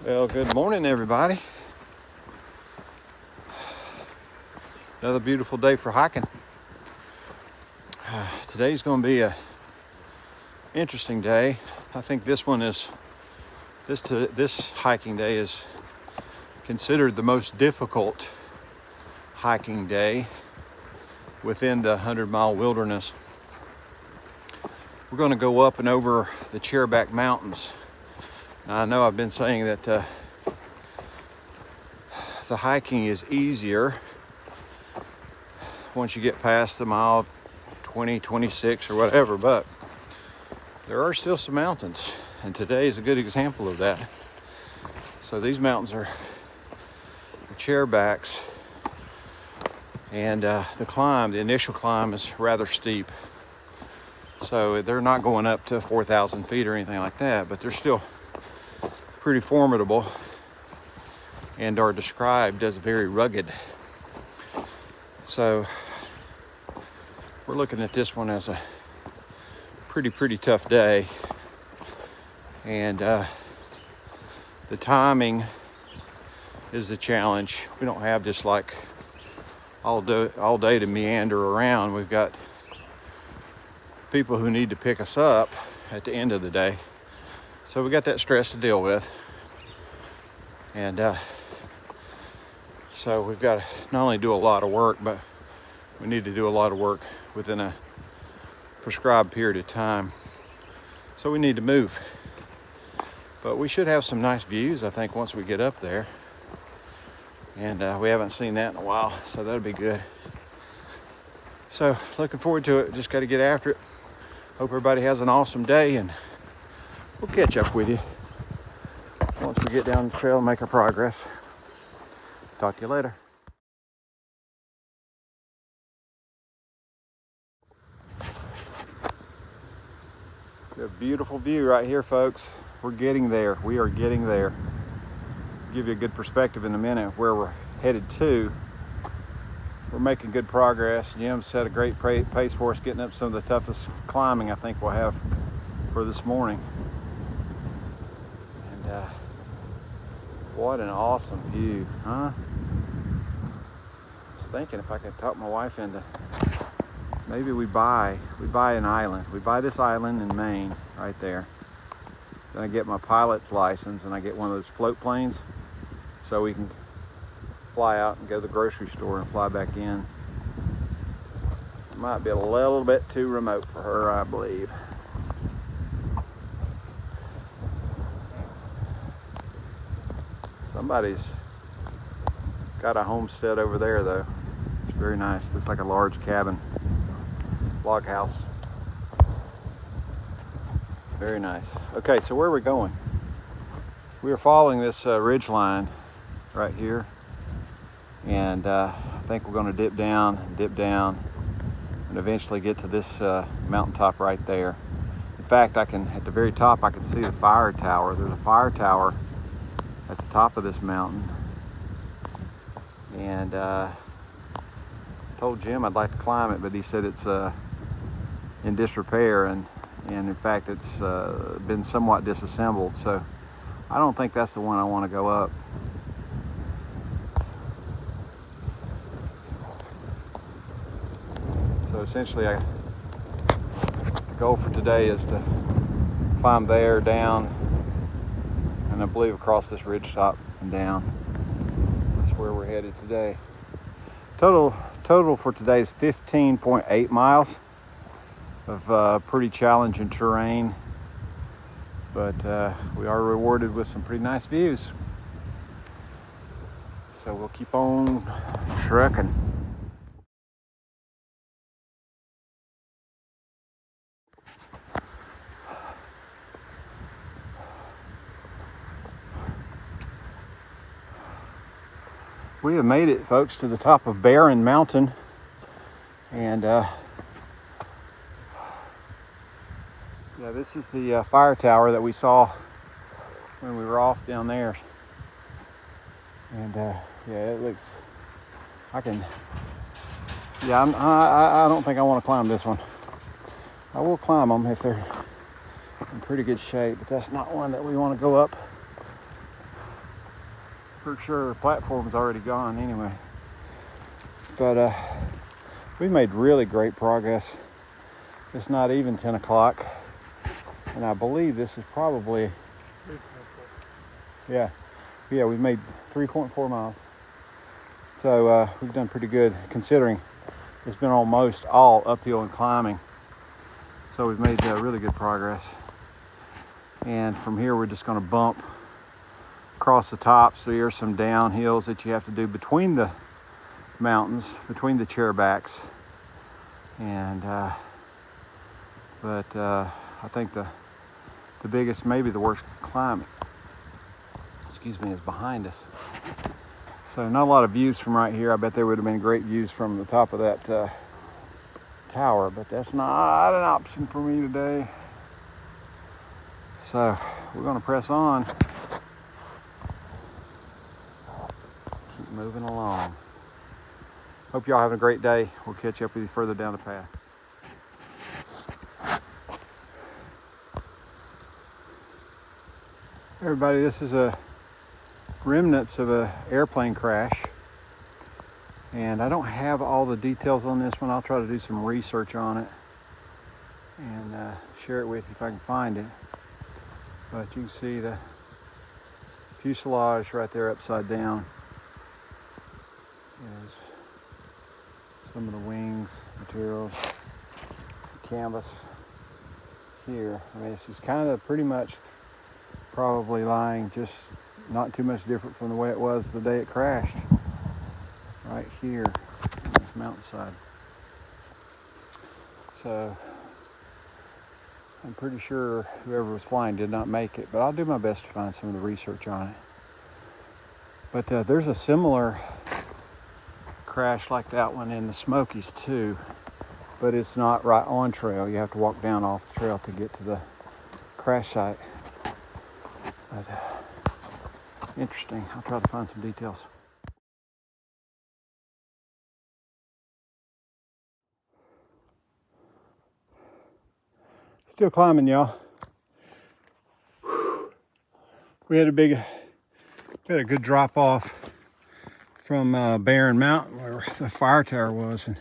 Well, good morning, everybody. Another beautiful day for hiking. Today's going to be a interesting day. I think this hiking day is considered the most difficult hiking day within the 100-mile wilderness. We're going to go up and over the Chairback Mountains. Now, I know I've been saying that the hiking is easier once you get past the mile 20, 26 or whatever, but there are still some mountains, and today is a good example of that. So these mountains are the Chairbacks, and the initial climb is rather steep. So they're not going up to 4,000 feet or anything like that, but they're still pretty formidable and are described as very rugged. So we're looking at this one as a pretty tough day, and the timing is the challenge. We don't have just like all day to meander around. We've got people who need to pick us up at the end of the day, so we got that stress to deal with. And so we've got to not only do a lot of work, but we need to do a lot of work within a prescribed period of time. So we need to move. But we should have some nice views, I think, once we get up there. And we haven't seen that in a while, so that'll be good. So looking forward to it. Just got to get after it. Hope everybody has an awesome day, and we'll catch up with you once we get down the trail and make our progress. Talk to you later. A beautiful view right here, folks. We're getting there. We are getting there. I'll give you a good perspective in a minute of where we're headed to. We're making good progress. Jim set a great pace for us, getting up some of the toughest climbing I think we'll have for this morning. And what an awesome view, huh? I was thinking if I could talk my wife into maybe we buy an island. We buy this island in Maine right there. Then I get my pilot's license and I get one of those float planes so we can fly out and go to the grocery store and fly back in. It might be a little bit too remote for her, I believe. Somebody's got a homestead over there though. It's very nice. Looks like a large cabin, log house. Very nice. Okay, so where are we going? We are following this ridge line right here, and I think we're going to dip down, and eventually get to this mountaintop right there. In fact, at the very top, I can see the fire tower. There's a fire tower at the top of this mountain, and I told Jim I'd like to climb it, but he said it's in disrepair, and in fact it's been somewhat disassembled, so I don't think that's the one I want to go up. So essentially the goal for today is to climb there, down, and I believe across this ridge top and down. That's where we're headed today. Total for today is 15.8 miles of pretty challenging terrain, but we are rewarded with some pretty nice views. So we'll keep on trucking. We have made it, folks, to the top of Barren Mountain, and yeah, this is the fire tower that we saw when we were off down there. And yeah, it looks. I don't think I want to climb this one. I will climb them if they're in pretty good shape, but that's not one that we want to go up. for sure. The platform's already gone anyway. But we made really great progress. It's not even 10 o'clock. And I believe this is probably, yeah, we've made 3.4 miles. So we've done pretty good considering it's been almost all uphill and climbing. So we've made really good progress. And from here, we're just going to bump across the top. So here's some downhills that you have to do between the mountains, between the chair backs. And I think the biggest, maybe the worst climbing, excuse me, is behind us. So not a lot of views from right here. I bet there would have been great views from the top of that tower, but that's not an option for me today. So we're going to press on. Keep moving along. Hope y'all have a great day. We'll catch up with you further down the path. Everybody, this is a remnants of an airplane crash. And I don't have all the details on this one. I'll try to do some research on it and share it with you if I can find it. But you can see the fuselage right there upside down. There's some of the wings, materials, canvas here. I mean, this is kind of pretty much probably lying just not too much different from the way it was the day it crashed. Right here on this mountainside. So I'm pretty sure whoever was flying did not make it, but I'll do my best to find some of the research on it. But there's a similar crash like that one in the Smokies too, but it's not right on trail. You have to walk down off the trail to get to the crash site. But interesting. I'll try to find some details. Still climbing, y'all. We had a good drop off from Barren Mountain where the fire tower was, and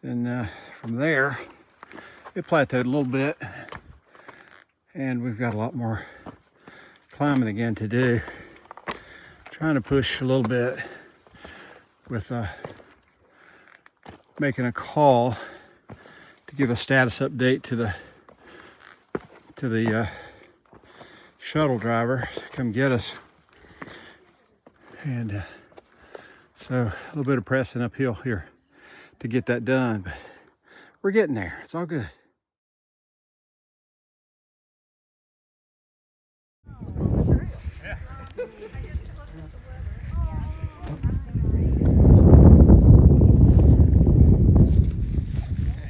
then from there it plateaued a little bit, and we've got a lot more climbing again to do. Trying to push a little bit with making a call to give a status update to the shuttle driver to come get us. And so a little bit of pressing uphill here to get that done, but we're getting there. It's all good. Yeah.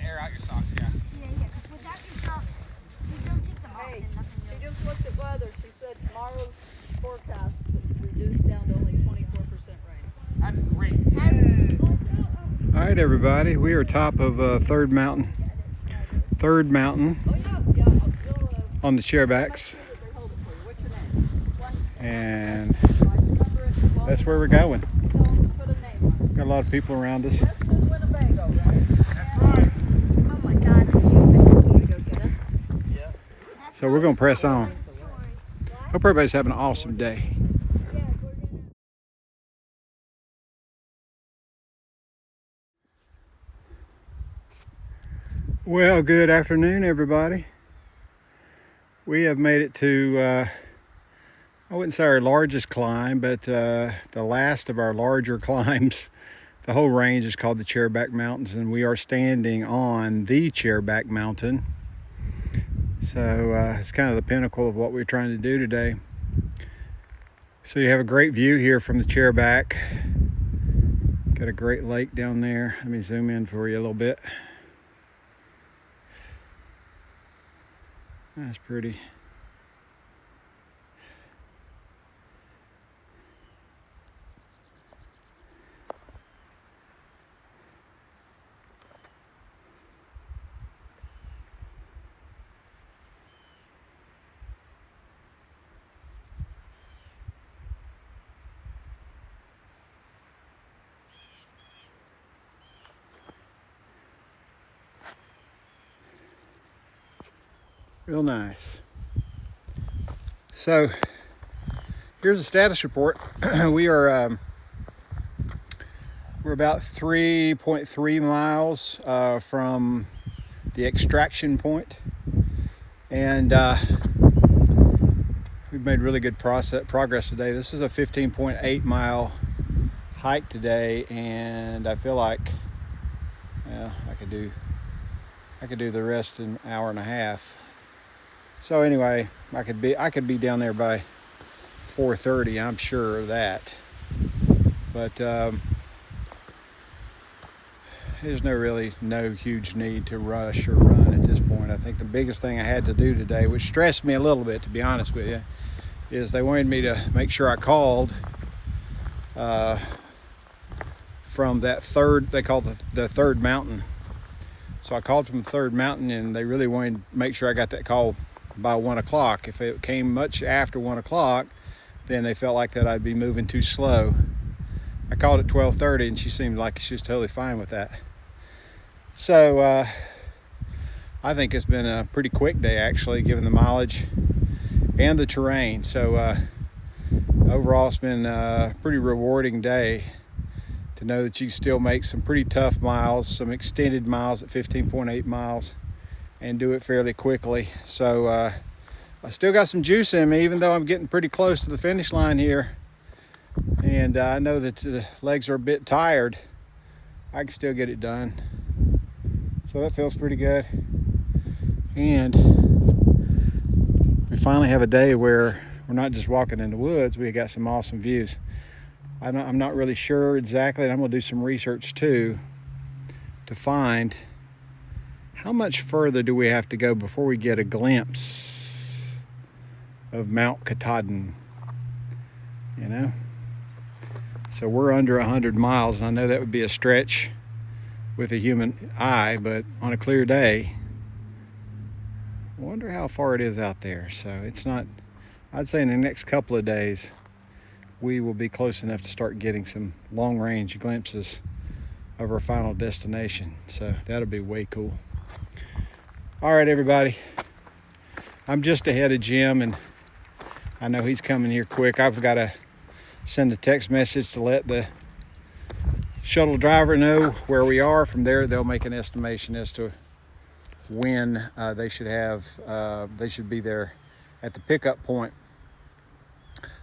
Air out your socks, yeah. Yeah, because without your socks, you don't take them off. Hey, and nothing she goes. just looked at weather. She said tomorrow's forecast is reduced down to only 24% rain. That's great. All right, everybody, we are top of Third Mountain. Third Mountain Oh yeah, I'll on the chairbacks, they hold it for you. What's your name? and Remember it. that's where we're going. Tell them to put a name on it. Got a lot of people around us. Weston, Winnebago, right? That's right. Oh my God, I'm just thinking. You to go get it. Yeah. So we're gonna press on. Hope everybody's having an awesome day. Well, good afternoon, everybody. We have made it to, I wouldn't say our largest climb, but the last of our larger climbs. The whole range is called the Chairback Mountains, and we are standing on the Chairback Mountain. So it's kind of the pinnacle of what we're trying to do today. So you have a great view here from the Chairback. Got a great lake down there. Let me zoom in for you a little bit. That's pretty. Real nice. So here's a status report. We're about 3.3 miles from the extraction point, and we've made really good progress today. This is a 15.8 mile hike today, and I feel like I could do the rest in an hour and a half. So anyway, I could be down there by 4:30. I'm sure of that. But there's no huge need to rush or run at this point. I think the biggest thing I had to do today, which stressed me a little bit, to be honest with you, is they wanted me to make sure I called from that they call the third mountain. So I called from the third mountain, and they really wanted to make sure I got that call by 1 o'clock. If it came much after 1 o'clock, then they felt like that I'd be moving too slow. I called at 12:30, and she seemed like she was totally fine with that. So I think it's been a pretty quick day, actually, given the mileage and the terrain. So overall, it's been a pretty rewarding day to know that you can still make some pretty tough miles, some extended miles at 15.8 miles, and do it fairly quickly. So I still got some juice in me, even though I'm getting pretty close to the finish line here. And I know that the legs are a bit tired. I can still get it done. So that feels pretty good. And we finally have a day where we're not just walking in the woods, we got some awesome views. I'm not really sure exactly, and I'm going to do some research too to find how much further do we have to go before we get a glimpse of Mount Katahdin, you know? So we're under 100 miles, and I know that would be a stretch with a human eye, but on a clear day, I wonder how far it is out there. So it's not, I'd say in the next couple of days, we will be close enough to start getting some long-range glimpses of our final destination. So that'll be way cool. All right, everybody. I'm just ahead of Jim, and I know he's coming here quick. I've got to send a text message to let the shuttle driver know where we are. From there, they'll make an estimation as to when they should be there at the pickup point.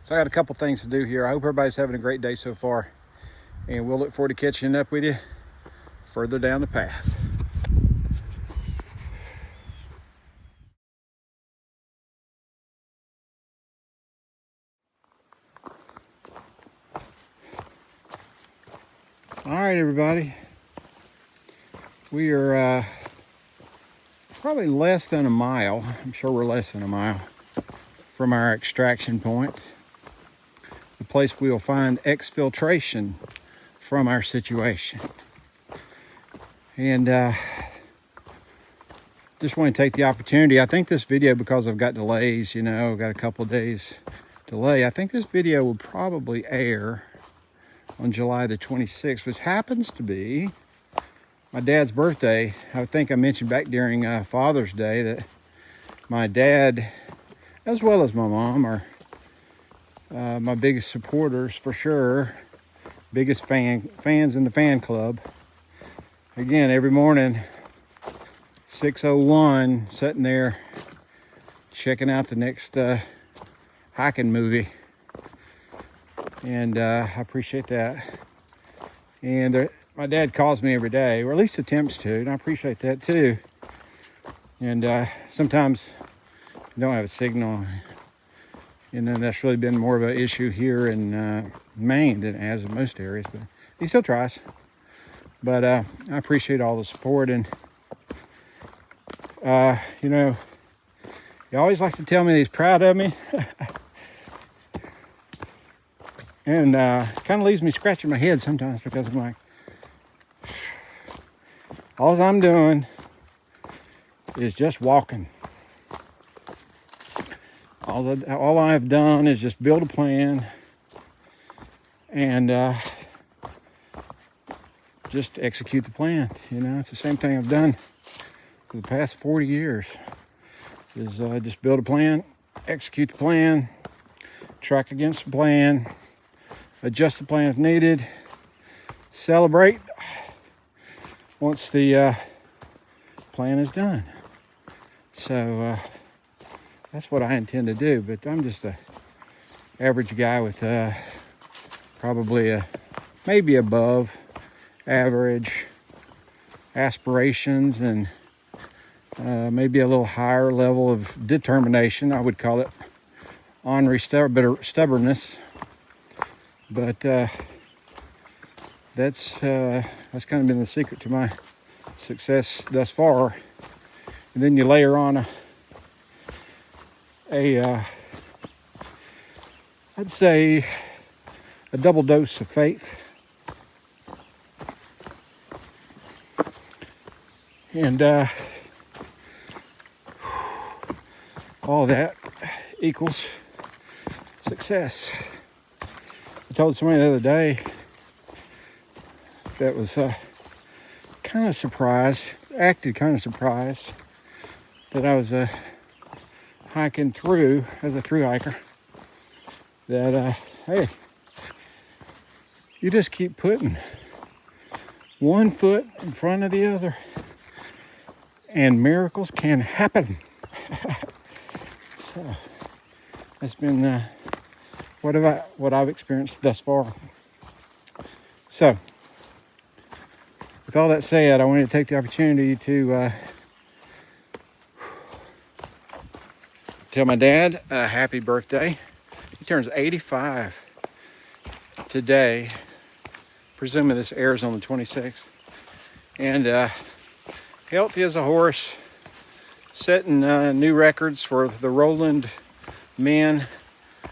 So I got a couple things to do here. I hope everybody's having a great day so far, and we'll look forward to catching up with you further down the path. All right, everybody. We are probably less than a mile. I'm sure we're less than a mile from our extraction point, the place we will find exfiltration from our situation. And just want to take the opportunity. I think this video, because I've got delays, I've got a couple of days delay, I think this video will probably air on July the 26th, which happens to be my dad's birthday. I think I mentioned back during Father's Day that my dad, as well as my mom, are my biggest supporters for sure, biggest fans in the fan club. Again, every morning, 6:01, sitting there checking out the next hiking movie, and I appreciate that. And my dad calls me every day, or at least attempts to, and I appreciate that too. And sometimes you don't have a signal, and then that's really been more of an issue here in Maine than it has in most areas, but he still tries. But I appreciate all the support, and he always likes to tell me that he's proud of me. And kind of leaves me scratching my head sometimes, because I'm like, all I'm doing is just walking. All I've done is just build a plan and just execute the plan. It's the same thing I've done for the past 40 years. is just build a plan, execute the plan, track against the plan, adjust the plan if needed, celebrate once the plan is done. So that's what I intend to do, but I'm just a average guy with probably maybe above average aspirations and maybe a little higher level of determination. I would call it ornery stubbornness, but that's kind of been the secret to my success thus far. And then you layer on I'd say a double dose of faith, and all that equals success. I told somebody the other day that was kind of surprised, acted kind of surprised that I was hiking through as a through hiker, that hey, you just keep putting one foot in front of the other and miracles can happen. So that's been what I've experienced thus far. So with all that said, I wanted to take the opportunity to tell my dad a happy birthday. He turns 85 today, presuming this airs on the 26th. And healthy as a horse, setting new records for the Roland men,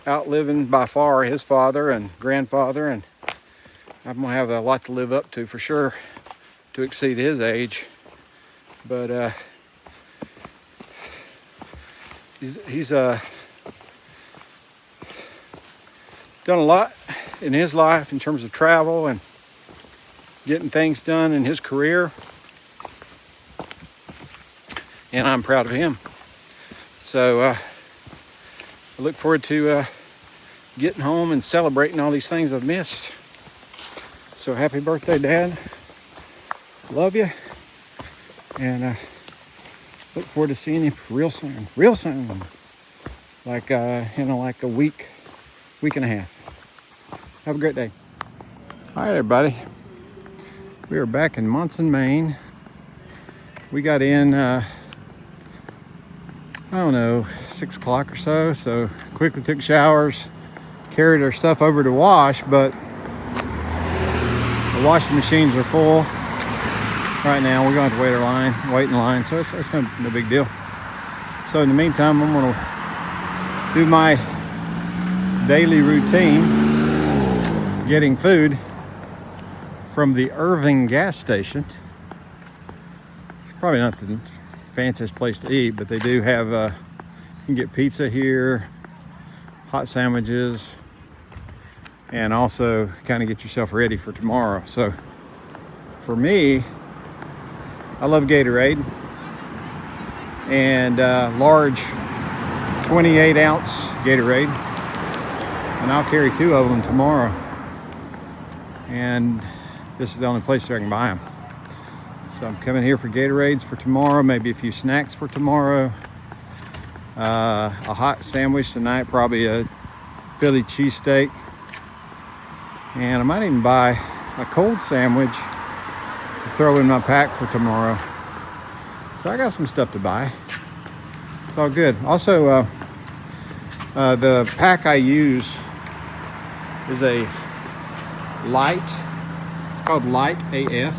outliving by far his father and grandfather. And I'm gonna have a lot to live up to for sure to exceed his age. But he's done a lot in his life in terms of travel and getting things done in his career, and I'm proud of him. So I look forward to getting home and celebrating all these things I've missed. So happy birthday, Dad. Love you, and look forward to seeing you real soon, like like a week and a half. Have a great day. All right, everybody, we are back in Monson, Maine. We got in I don't know, 6 o'clock or so quickly took showers, carried our stuff over to wash, but the washing machines are full right now. We're going to have to wait in line, so it's no big deal. So in the meantime, I'm going to do my daily routine, getting food from the Irving gas station. It's probably not the fanciest place to eat, but they do have you can get pizza here, hot sandwiches, and also kind of get yourself ready for tomorrow. So for me, I love Gatorade, and large 28-ounce Gatorade, and I'll carry 2 of them tomorrow. And this is the only place where I can buy them. So I'm coming here for Gatorades for tomorrow, maybe a few snacks for tomorrow, a hot sandwich tonight, probably a Philly cheesesteak, and I might even buy a cold sandwich to throw in my pack for tomorrow. So I got some stuff to buy. It's all good. Also, the pack I use is a light. It's called Light AF.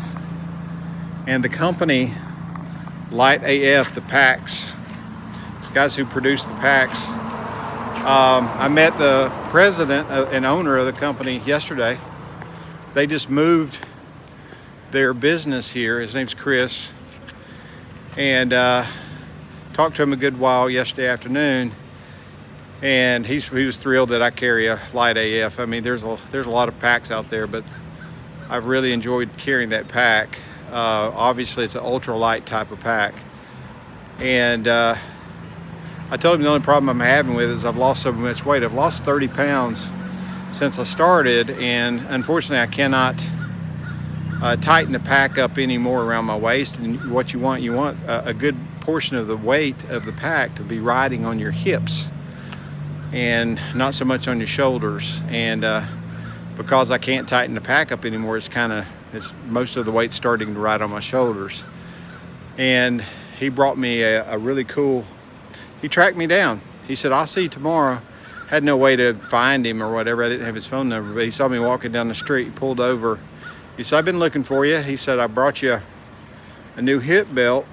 And the company Light AF, the packs, guys who produce the packs, I met the president and owner of the company yesterday. They just moved their business here. His name's Chris, and talked to him a good while yesterday afternoon, and he was thrilled that I carry a Light AF. I mean, there's a lot of packs out there, but I've really enjoyed carrying that pack. Obviously it's an ultralight type of pack, and I told him the only problem I'm having with it is I've lost so much weight. I've lost 30 pounds since I started, and unfortunately I cannot tighten the pack up anymore around my waist. And what you want a good portion of the weight of the pack to be riding on your hips and not so much on your shoulders. And because I can't tighten the pack up anymore, it's most of the weight starting to ride on my shoulders. And he brought me a really cool, he tracked me down. He said, "I'll see you tomorrow." Had no way to find him or whatever. I didn't have his phone number, but he saw me walking down the street. He pulled over. He said, "I've been looking for you." He said, "I brought you a new hip belt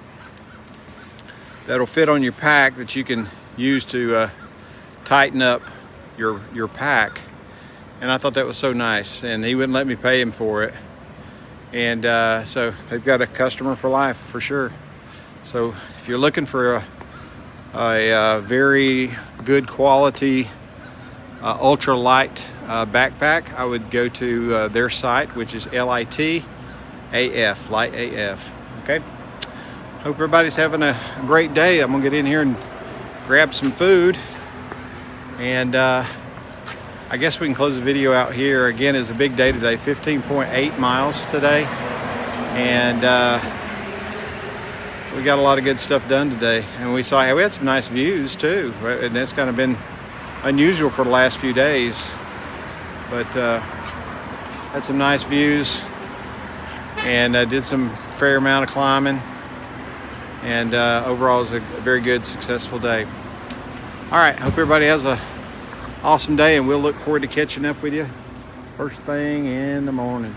that'll fit on your pack that you can use to tighten up your pack." And I thought that was so nice. And he wouldn't let me pay him for it. And so they've got a customer for life for sure. So if you're looking for a very good quality ultra light backpack, I would go to their site, which is LITAF, Light AF. Okay. Hope everybody's having a great day. I'm gonna get in here and grab some food, and I guess we can close the video out here. Again, it's a big day today, 15.8 miles today, and we got a lot of good stuff done today. And we had some nice views too, and that's kind of been unusual for the last few days, but had some nice views, and did some fair amount of climbing, and overall it was a very good, successful day. All right, hope everybody has a awesome day, and we'll look forward to catching up with you first thing in the morning.